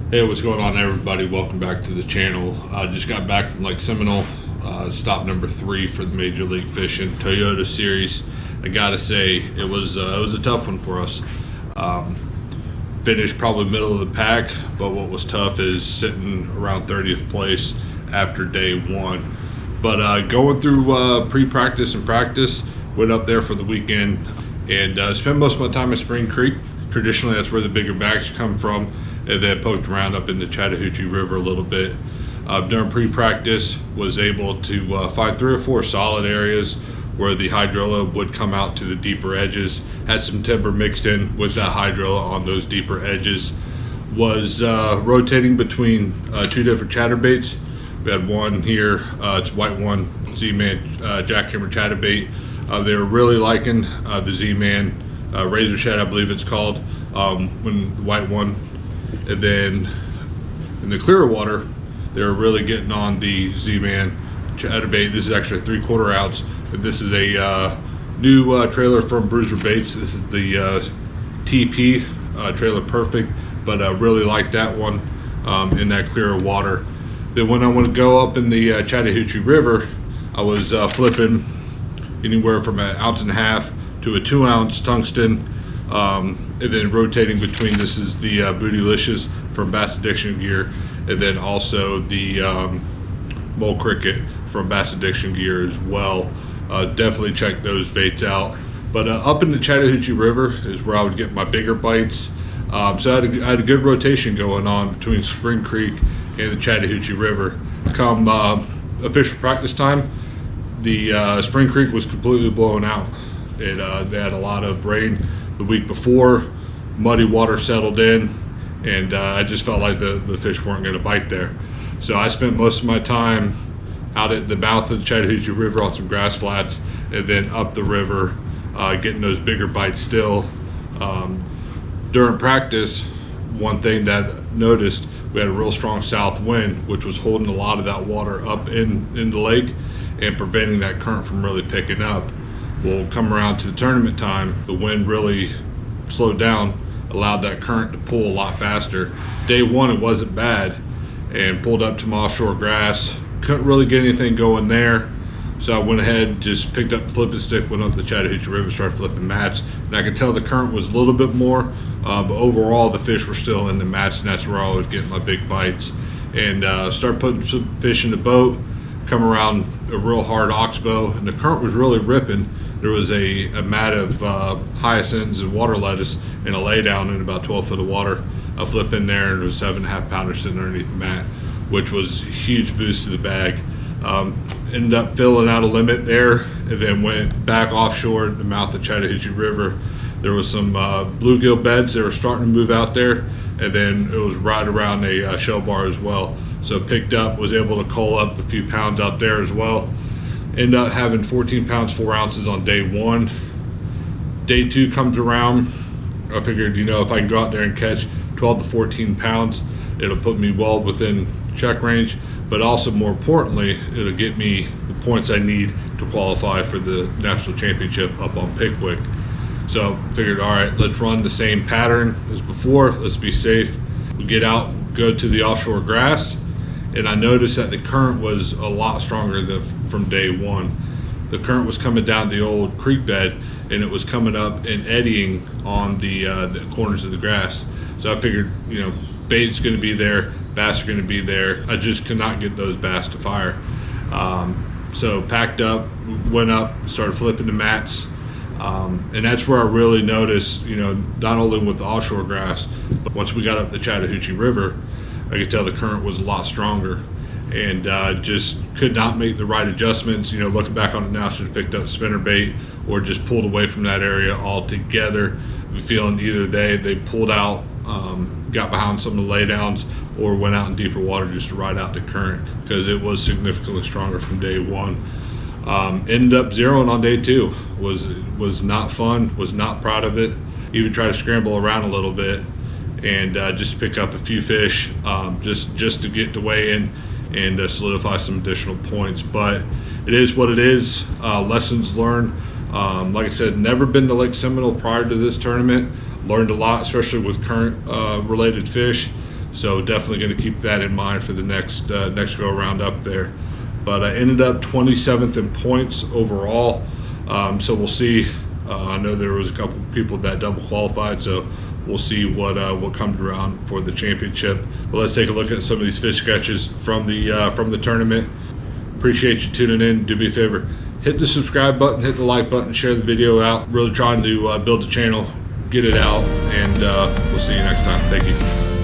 Hey, what's going on, everybody? Welcome back to the channel. Just got back from Lake Seminole, stop number 3 for the Major League Fishing Toyota Series. I gotta say, it was a tough one for us. Finished probably middle of the pack, but what was tough is sitting around 30th place after day 1. But going through pre-practice and practice, went up there for the weekend and spent most of my time at Spring Creek. Traditionally, that's where the bigger bags come from. And then poked around up in the Chattahoochee River a little bit. During pre-practice, was able to find 3 or 4 solid areas where the hydrilla would come out to the deeper edges. Had some timber mixed in with that hydrilla on those deeper edges. Was rotating between 2 different chatterbaits. We had one here, it's white one, Z-Man jackhammer chatterbait. They were really liking the Z-Man razor shed, I believe it's called, when the white one. And then in the clearer water, they were really getting on the Z-Man chatterbait. This is actually a 3/4 ounce. This is a new trailer from Bruiser Baits. This is the TP trailer perfect, but I really like that one in that clearer water. Then when I want to go up in the Chattahoochee River, I was flipping anywhere from 1.5 ounces to a 2 ounce tungsten. And then rotating between, this is the Bootylicious from Bass Addiction Gear, and then also the Mole Cricket from Bass Addiction Gear as well. Definitely check those baits out. But up in the Chattahoochee River is where I would get my bigger bites. So I had a good rotation going on between Spring Creek and the Chattahoochee River. Come official practice time, the Spring Creek was completely blown out. They had a lot of rain the week before, muddy water settled in, and I just felt like the fish weren't going to bite there. So I spent most of my time out at the mouth of the Chattahoochee River on some grass flats, and then up the river getting those bigger bites still. During practice, one thing that I noticed, we had a real strong south wind, which was holding a lot of that water up in the lake and preventing that current from really picking up. Well, come around to the tournament time, the wind really slowed down, allowed that current to pull a lot faster. Day 1, it wasn't bad, and pulled up to my offshore grass. Couldn't really get anything going there, so I went ahead, just picked up the flipping stick, went up the Chattahoochee River, started flipping mats, and I could tell the current was a little bit more, but overall the fish were still in the mats, and that's where I was getting my big bites. And started putting some fish in the boat, come around a real hard oxbow, and the current was really ripping. There was a mat of hyacinths and water lettuce and a lay down in about 12 foot of water. I flip in there, and there was 7.5 pounders sitting underneath the mat, which was a huge boost to the bag. Ended up filling out a limit there, and then went back offshore at the mouth of Chattahoochee River. There was some bluegill beds that were starting to move out there, and then it was right around a shell bar as well. So picked up, was able to cull up a few pounds out there as well. End up having 14 pounds 4 ounces on day 1. Day 2 comes around. I figured, if I can go out there and catch 12 to 14 pounds, it'll put me well within check range, but also more importantly, it'll get me the points I need to qualify for the national championship up on Pickwick. So figured, all right, let's run the same pattern as before. Let's be safe. We get out, go to the offshore grass, and I noticed that the current was a lot stronger than from day 1. The current was coming down the old creek bed, and it was coming up and eddying on the corners of the grass. So I figured, bait's going to be there, bass are going to be there. I just could not get those bass to fire. So packed up, went up, started flipping the mats, and that's where I really noticed, not only with the offshore grass, but once we got up the Chattahoochee River, I could tell the current was a lot stronger, and just could not make the right adjustments. Looking back on it now, should have picked up spinner bait or just pulled away from that area altogether. Feeling either they pulled out, got behind some of the laydowns, or went out in deeper water just to ride out the current, because it was significantly stronger from day 1. Ended up zeroing on day 2. Was not fun, was not proud of it. Even tried to scramble around a little bit and just pick up a few fish, just to get to weigh in and solidify some additional points. But it is what it is. Lessons learned. Like I said, never been to Lake Seminole prior to this tournament. Learned a lot, especially with current related fish. So definitely going to keep that in mind for the next go around up there. But I ended up 27th in points overall. So we'll see. I know there was a couple people that double qualified, so we'll see what comes around for the championship. But let's take a look at some of these fish catches from the tournament. Appreciate you tuning in. Do me a favor, hit the subscribe button, hit the like button, share the video out. Really trying to build the channel, get it out, and we'll see you next time. Thank you.